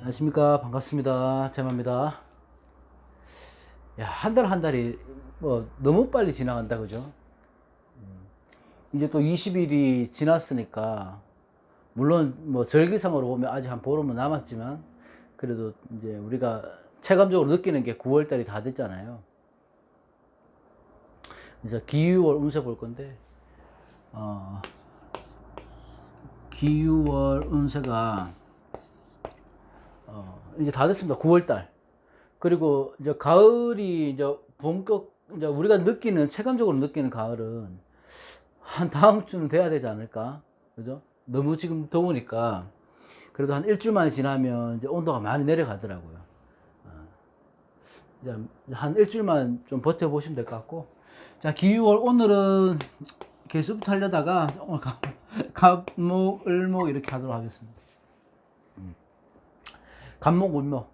안녕하십니까. 반갑습니다. 제마입니다. 야, 한 달이 뭐 너무 빨리 지나간다, 그죠? 이제 또 20일이 지났으니까, 물론 뭐 절기상으로 보면 아직 한 보름은 남았지만, 그래도 이제 우리가 체감적으로 느끼는 게 9월 달이 다 됐잖아요. 이제 기유월 운세 볼 건데, 어, 기유월 운세가, 이제 다 됐습니다. 9월 달. 그리고 이제 가을이 이제 본격 이제 우리가 느끼는 체감적으로 느끼는 가을은 한 다음 주는 돼야 되지 않을까? 그죠? 너무 지금 더우니까 그래도 한 일주일만 지나면 이제 온도가 많이 내려가더라고요. 이제 한 일주일만 좀 버텨보시면 될 것 같고. 자, 기유월 오늘은 개수부터 하려다가 오늘 갑목, 을목 이렇게 하도록 하겠습니다. 갑목, 을목.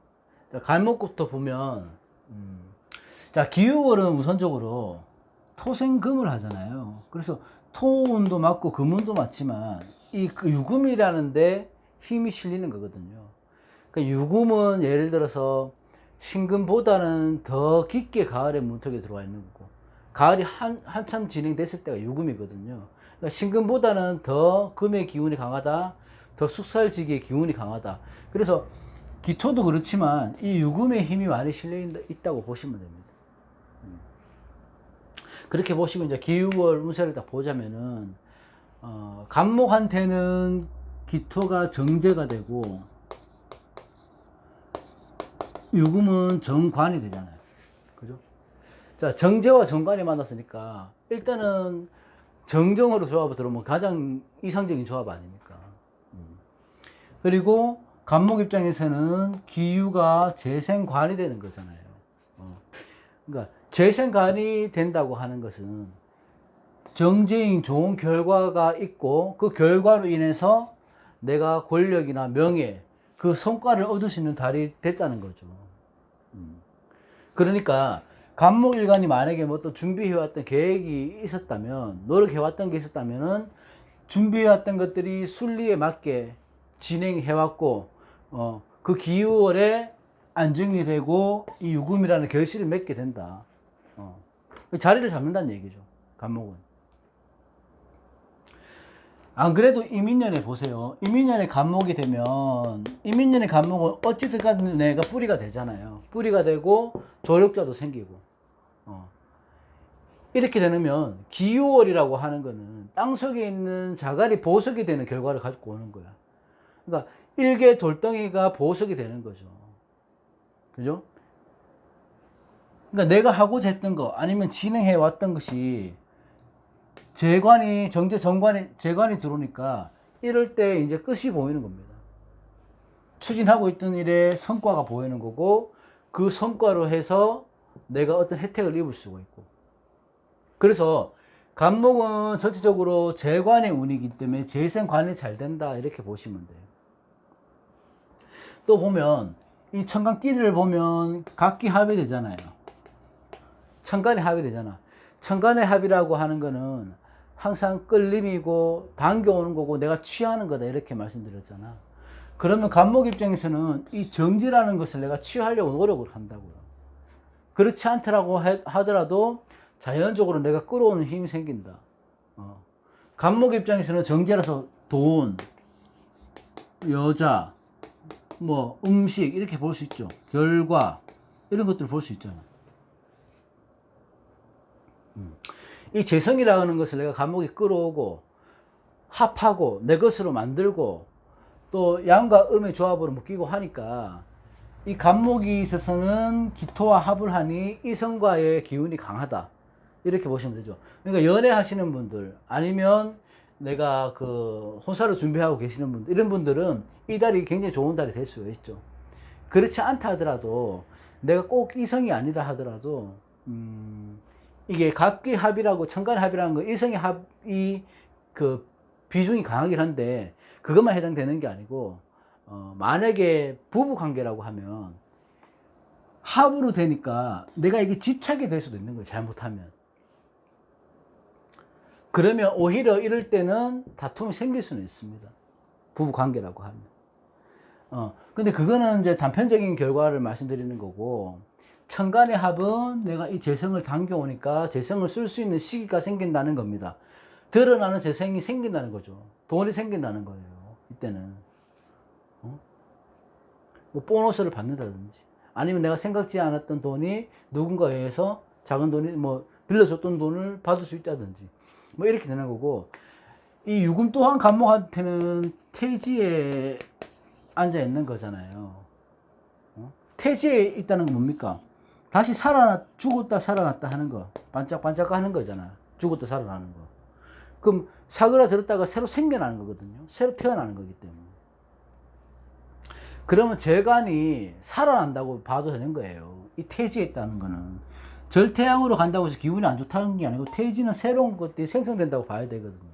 자, 갈목부터 보면, 자, 기유월은 우선적으로 토생금을 하잖아요. 그래서 토운도 맞고 금운도 맞지만 이 유금이라는데 힘이 실리는 거거든요. 그러니까 유금은 예를 들어서 신금보다는 더 깊게 가을의 문턱에 들어와 있는 거고, 가을이 한참 진행됐을 때가 유금이거든요. 그러니까 신금보다는 더 금의 기운이 강하다, 더 숙살지기의 기운이 강하다. 그래서 기토도 그렇지만 이 유금의 힘이 많이 실려 있다고 보시면 됩니다. 그렇게 보시고 이제 기유월 운세를 딱 보자면은 간목한테는 기토가 정제가 되고 유금은 정관이 되잖아요. 그죠? 자, 정제와 정관이 만났으니까 일단은 정정으로 조합을 들어오면 가장 이상적인 조합 아닙니까? 그리고 간목 입장에서는 기유가 재생관이 되는 거잖아요. 그러니까 재생관이 된다고 하는 것은 정제인 좋은 결과가 있고 그 결과로 인해서 내가 권력이나 명예 그 성과를 얻을 수 있는 달이 됐다는 거죠. 그러니까 간목일간이 만약에 뭐 또 준비해왔던 계획이 있었다면, 노력해왔던 게 있었다면은 준비해왔던 것들이 순리에 맞게 진행해왔고 그 기후월에 안정이 되고 이 유금이라는 결실을 맺게 된다. 자리를 잡는다는 얘기죠. 간목은. 안 그래도 이민년에 보세요. 이민년에 간목이 되면 이민년의 간목은 어찌든 간에 내가 뿌리가 되잖아요. 뿌리가 되고 조력자도 생기고 이렇게 되면 기유월이라고 하는 거는 땅속에 있는 자갈이 보석이 되는 결과를 가지고 오는 거야. 그러니까 일개 돌덩이가 보석이 되는 거죠. 그죠? 그러니까 내가 하고자 했던 거 아니면 진행해 왔던 것이 재관이 정제 정관이 재관이 들어오니까 이럴 때 이제 끝이 보이는 겁니다. 추진하고 있던 일의 성과가 보이는 거고 그 성과로 해서 내가 어떤 혜택을 입을 수가 있고. 그래서 간목은 전체적으로 재관의 운이기 때문에 재생관이 잘 된다 이렇게 보시면 돼요. 또 보면 이 천간끼리를 보면 각기 합이 되잖아요. 천간의 합이 되잖아. 천간의 합이라고 하는 거는 항상 끌림이고 당겨오는 거고 내가 취하는 거다 이렇게 말씀드렸잖아. 그러면 간목 입장에서는 이 정지라는 것을 내가 취하려고 노력을 한다고요. 그렇지 않더라고 하더라도 자연적으로 내가 끌어오는 힘이 생긴다. 간목 입장에서는 정제라서 돈, 여자, 뭐 음식 이렇게 볼 수 있죠. 결과 이런 것들을 볼 수 있잖아. 이 재성이라는 것을 내가 간목이 끌어오고 합하고 내 것으로 만들고 또 양과 음의 조합으로 묶이고 하니까 이 간목이 있어서는 기토와 합을 하니 이성과의 기운이 강하다 이렇게 보시면 되죠. 그러니까 연애하시는 분들 아니면 내가 그 혼사를 준비하고 계시는 분들 이런 분들은 이 달이 굉장히 좋은 달이 될 수가 있죠. 그렇지 않다 하더라도 내가 꼭 이성이 아니다 하더라도 이게 각기 합이라고 천간 합이라는 거 이성의 합이 그 비중이 강하긴 한데 그것만 해당되는 게 아니고 만약에 부부 관계라고 하면 합으로 되니까 내가 이게 집착이 될 수도 있는 거예요. 잘못하면. 그러면 오히려 이럴 때는 다툼이 생길 수는 있습니다. 부부 관계라고 하면. 근데 그거는 이제 단편적인 결과를 말씀드리는 거고, 천간의 합은 내가 이 재성을 당겨오니까 재성을 쓸 수 있는 시기가 생긴다는 겁니다. 드러나는 재성이 생긴다는 거죠. 돈이 생긴다는 거예요. 이때는. 뭐 보너스를 받는다든지, 아니면 내가 생각지 않았던 돈이 누군가에 의해서 작은 돈이 뭐 빌려줬던 돈을 받을 수 있다든지, 뭐 이렇게 되는 거고, 이 유금 또한 간목한테는 태지에 앉아 있는 거잖아요. 태지에 있다는 건 뭡니까? 다시 죽었다 살아났다 하는 거, 반짝반짝 하는 거잖아. 죽었다 살아나는 거. 그럼 사그라들었다가 새로 생겨나는 거거든요. 새로 태어나는 거기 때문에. 그러면 재간이 살아난다고 봐도 되는 거예요. 이 태지에 있다는 거는. 절태양으로 간다고 해서 기운이 안 좋다는 게 아니고, 태지는 새로운 것들이 생성된다고 봐야 되거든요.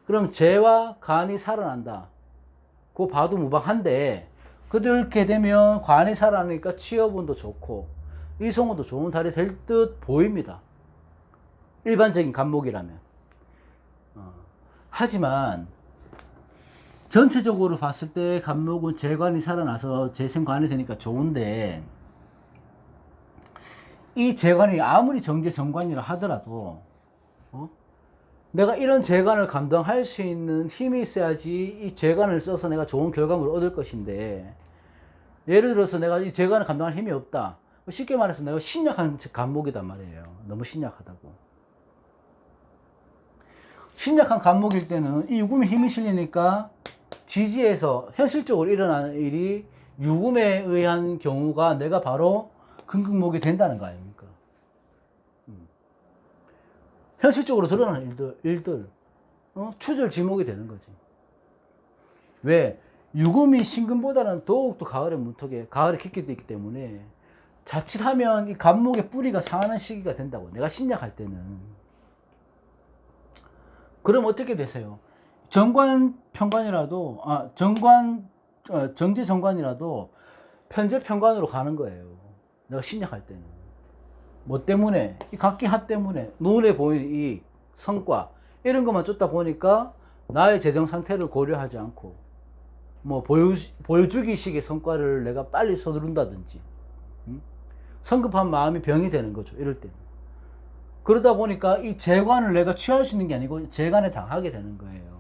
그럼 재와 간이 살아난다, 그거 봐도 무방한데, 그렇게 되면 관이 살아나니까 취업운도 좋고 이성운도 좋은 달이 될 듯 보입니다. 일반적인 간목이라면. 하지만 전체적으로 봤을 때 간목은 재관이 살아나서 재생관이 되니까 좋은데, 이 재관이 아무리 정제정관이라 하더라도 내가 이런 재관을 감당할 수 있는 힘이 있어야지 이 재관을 써서 내가 좋은 결과물을 얻을 것인데, 예를 들어서 내가 이 재관을 감당할 힘이 없다. 쉽게 말해서 내가 신약한 간목이단 말이에요. 너무 신약하다고. 신약한 간목일 때는 이 유금에 힘이 실리니까 지지에서 현실적으로 일어나는 일이 유금에 의한 경우가 내가 바로 금극목이 된다는 거 아닙니까? 현실적으로 드러나는 일들, 추절지목이 되는 거지. 왜? 유금이 신금보다는 더욱더 가을의 문턱에, 가을의 깊게 있기 때문에 자칫하면 이 간목의 뿌리가 상하는 시기가 된다고. 내가 신약할 때는. 그럼 어떻게 되세요? 정관 편관이라도, 정제 정관이라도 편제 편관으로 가는 거예요. 내가 신약할 때는. 뭐 때문에? 이 각기합 때문에. 눈에 보이는 이 성과, 이런 것만 쫓다 보니까 나의 재정 상태를 고려하지 않고, 뭐 보여주기식의 성과를 내가 빨리 서두른다든지, 성급한 마음이 병이 되는 거죠. 이럴 때는. 그러다 보니까 이 재관을 내가 취할 수 있는 게 아니고 재관에 당하게 되는 거예요.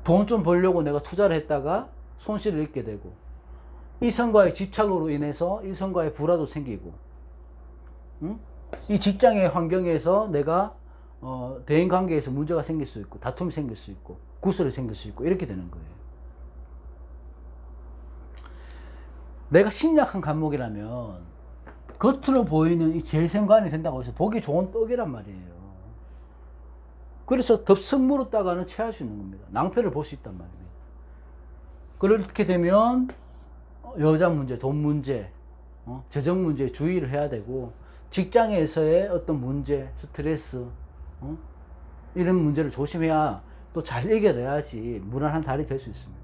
돈 좀 벌려고 내가 투자를 했다가 손실을 입게 되고, 이성과의 집착으로 인해서 이성과의 불화도 생기고, 이 직장의 환경에서 내가 대인 관계에서 문제가 생길 수 있고, 다툼이 생길 수 있고, 구설이 생길 수 있고, 이렇게 되는 거예요. 내가 신약한 간목이라면 겉으로 보이는 이 재생관이 된다고 해서 보기 좋은 떡이란 말이에요. 그래서 덥석물었다가는 체할 수 있는 겁니다. 낭패를 볼 수 있단 말입니다. 그렇게 되면 여자 문제, 돈 문제, 재정 문제에 주의를 해야 되고, 직장에서의 어떤 문제, 스트레스, 이런 문제를 조심해야 또 잘 이겨내야지 무난한 달이 될 수 있습니다.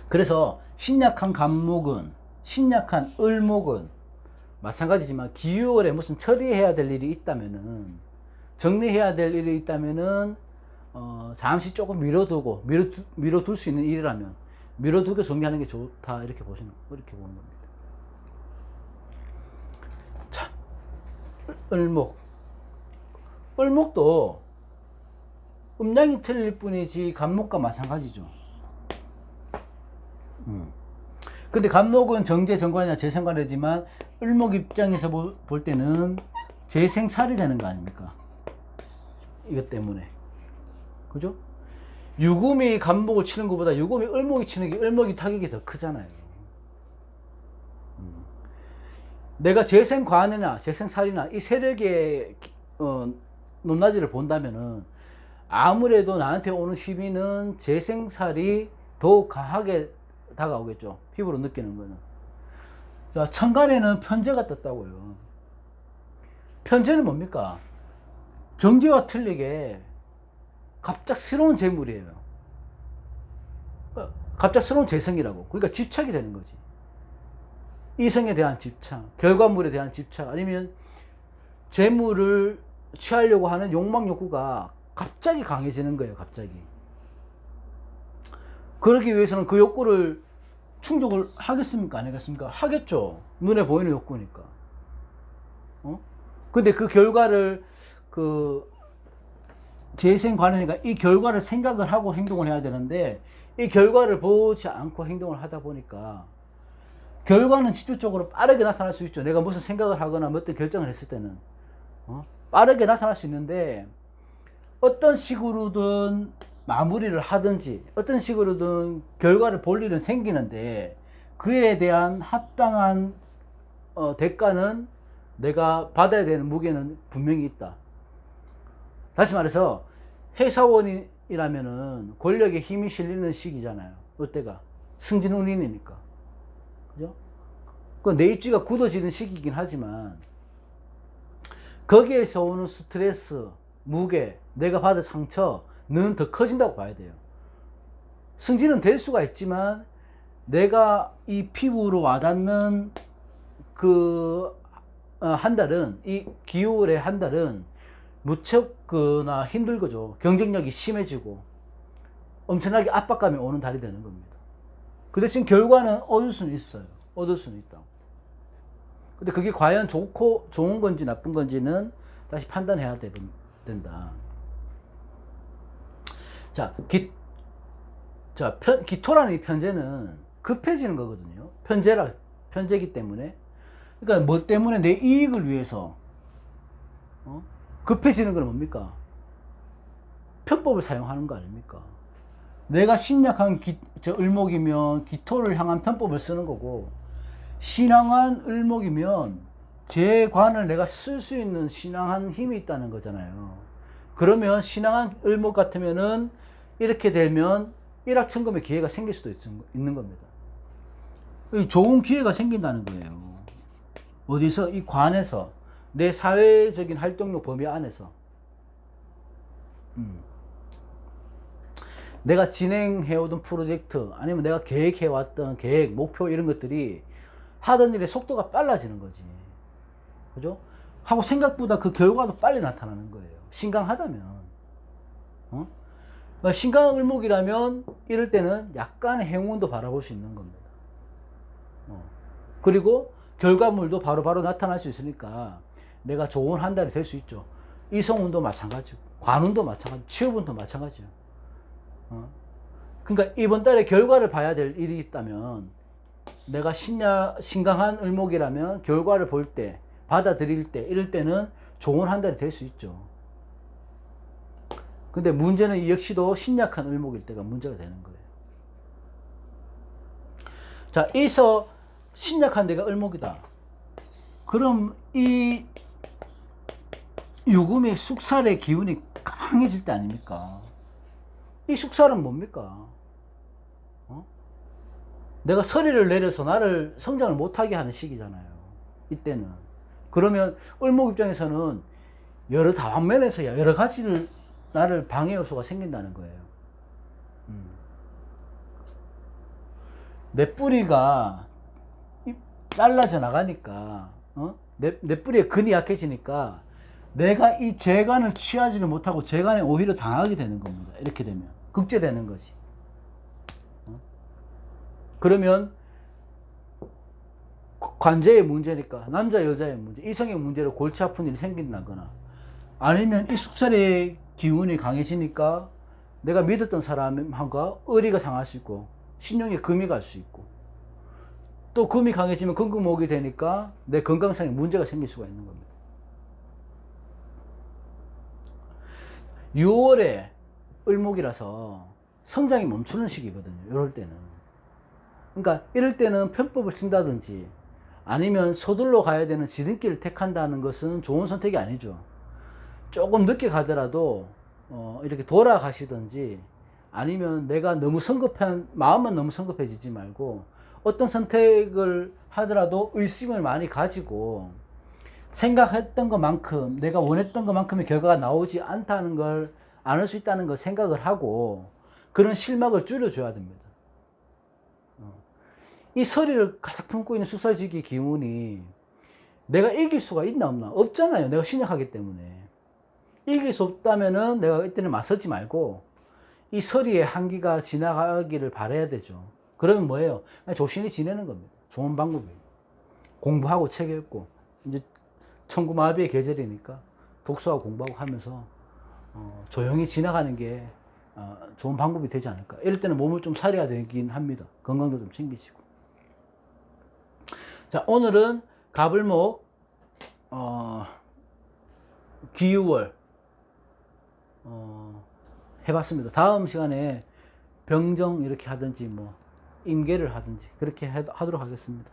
그래서 신약한 간목은, 신약한 을목은 마찬가지지만 기유월에 무슨 처리해야 될 일이 있다면은, 정리해야 될 일이 있다면은 잠시 조금 미뤄둘 수 있는 일이라면 미뤄두고 정리하는 게 좋다, 이렇게 보는 겁니다. 자, 을목도 음양이 틀릴 뿐이지 간목과 마찬가지죠. 근데 간목은 정제정관이나 재생관이지만 을목 입장에서 볼 때는 재생살이 되는 거 아닙니까? 이것 때문에. 그죠? 유금이 간목을 치는 것보다 유금이 을목이 치는 게, 을목이 타격이 더 크잖아요. 내가 재생관이나 재생살이나 이 세력의 높낮이를 본다면은 아무래도 나한테 오는 시비는 재생살이 더욱 강하게 다가오겠죠. 피부로 느끼는 거는. 자, 천간에는 편제가 떴다고요. 편제는 뭡니까? 정제와 틀리게 갑작스러운 재물이에요. 갑작스러운 재성이라고. 그러니까 집착이 되는 거지. 이성에 대한 집착, 결과물에 대한 집착, 아니면 재물을 취하려고 하는 욕망 욕구가 갑자기 강해지는 거예요. 갑자기. 그러기 위해서는 그 욕구를 충족을 하겠습니까? 안 하겠습니까? 하겠죠. 눈에 보이는 욕구니까. 근데 그 결과를, 그, 재생관이니까 이 결과를 생각을 하고 행동을 해야 되는데, 이 결과를 보지 않고 행동을 하다 보니까, 결과는 직접적으로 빠르게 나타날 수 있죠. 내가 무슨 생각을 하거나 어떤 결정을 했을 때는. 빠르게 나타날 수 있는데, 어떤 식으로든 마무리를 하든지, 어떤 식으로든 결과를 볼 일은 생기는데, 그에 대한 합당한 대가는 내가 받아야 되는 무게는 분명히 있다. 다시 말해서 회사원이라면은 권력에 힘이 실리는 시기잖아요. 이때가 승진운인이니까, 그죠? 그 내 입지가 굳어지는 시기이긴 하지만 거기에서 오는 스트레스, 무게, 내가 받은 상처는 더 커진다고 봐야 돼요. 승진은 될 수가 있지만 내가 이 피부로 와닿는 그 한 달은, 이 기울의 한 달은 무척나 힘들 거죠. 경쟁력이 심해지고 엄청나게 압박감이 오는 달이 되는 겁니다. 그 대신 결과는 얻을 수는 있어요. 얻을 수는 있다고. 근데 그게 과연 좋은 건지 나쁜 건지는 다시 판단해야 된다. 자, 기토라는 이 편제는 급해지는 거거든요. 편제기 때문에. 그러니까 뭐 때문에 내 이익을 위해서 급해지는 건 뭡니까? 편법을 사용하는 거 아닙니까? 내가 신약한 을목이면 기토를 향한 편법을 쓰는 거고, 신앙한 을목이면 제 관을 내가 쓸 수 있는 신앙한 힘이 있다는 거잖아요. 그러면 신앙한 을목 같으면은 이렇게 되면 일확천금의 기회가 생길 수도 있는 겁니다. 좋은 기회가 생긴다는 거예요. 어디서? 이 관에서, 내 사회적인 활동력 범위 안에서. 내가 진행해오던 프로젝트, 아니면 내가 계획해왔던 계획, 목표 이런 것들이 하던 일의 속도가 빨라지는 거지. 그죠? 하고 생각보다 그 결과도 빨리 나타나는 거예요. 신강하다면. 신강을목이라면 이럴 때는 약간의 행운도 바라볼 수 있는 겁니다. 그리고 결과물도 바로바로 나타날 수 있으니까 내가 좋은 한 달이 될 수 있죠. 이성운도 마찬가지고, 관운도 마찬가지고, 취업운도 마찬가지예요. 그러니까 이번 달에 결과를 봐야 될 일이 있다면, 내가 신강한 을목이라면 결과를 볼 때, 받아들일 때, 이럴 때는 좋은 한 달이 될 수 있죠. 근데 문제는 역시도 신약한 을목일 때가 문제가 되는 거예요. 자, 여기서 신약한 데가 을목이다. 그럼 이 유금의 숙살의 기운이 강해질 때 아닙니까? 이 숙살은 뭡니까? 내가 서리를 내려서 나를 성장을 못하게 하는 시기잖아요. 이때는. 그러면 을목 입장에서는 여러 다방면에서 여러 가지를 나를 방해 요소가 생긴다는 거예요. 내 뿌리가 잘라져 나가니까, 내 뿌리에 근이 약해지니까 내가 이 재간을 취하지를 못하고 재간에 오히려 당하게 되는 겁니다. 이렇게 되면 극제되는 거지. 그러면 관제의 문제니까, 남자 여자의 문제, 이성의 문제로 골치 아픈 일이 생긴다거나, 아니면 이 숙살의 기운이 강해지니까 내가 믿었던 사람과 의리가 상할 수 있고, 신용에 금이 갈 수 있고, 또 금이 강해지면 금금목이 되니까 내 건강상에 문제가 생길 수가 있는 겁니다. 6월에 을목이라서 성장이 멈추는 시기거든요. 이럴 때는. 그러니까 이럴 때는 편법을 쓴다든지, 아니면 서둘러 가야 되는 지름길을 택한다는 것은 좋은 선택이 아니죠. 조금 늦게 가더라도 이렇게 돌아가시든지, 아니면 내가 너무 마음만 너무 성급해지지 말고 어떤 선택을 하더라도 의심을 많이 가지고, 생각했던 것만큼, 내가 원했던 것만큼의 결과가 나오지 않다는 걸, 않을 수 있다는 걸 생각을 하고, 그런 실망을 줄여줘야 됩니다. 이 서리를 가득 품고 있는 숙살지기 기운이 내가 이길 수가 있나 없나? 없잖아요. 내가 신약하기 때문에. 이길 수 없다면은 내가 이때는 맞서지 말고, 이 서리의 한기가 지나가기를 바라야 되죠. 그러면 뭐예요? 그냥 조신히 지내는 겁니다. 좋은 방법이에요. 공부하고 책 읽고, 이제 천구마비의 계절이니까 독서하고 공부하고 하면서 조용히 지나가는 게 좋은 방법이 되지 않을까. 이럴 때는 몸을 좀 사려야 되긴 합니다. 건강도 좀 챙기시고. 자, 오늘은 가불목 기유월 해봤습니다. 다음 시간에 병정 이렇게 하든지 뭐 임계를 하든지 그렇게 하도록 하겠습니다.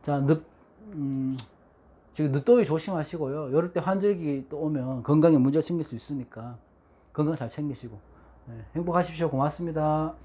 자, 지금 늦더위 조심하시고요. 이럴 때 환절기 또 오면 건강에 문제 생길 수 있으니까 건강 잘 챙기시고, 네, 행복하십시오. 고맙습니다.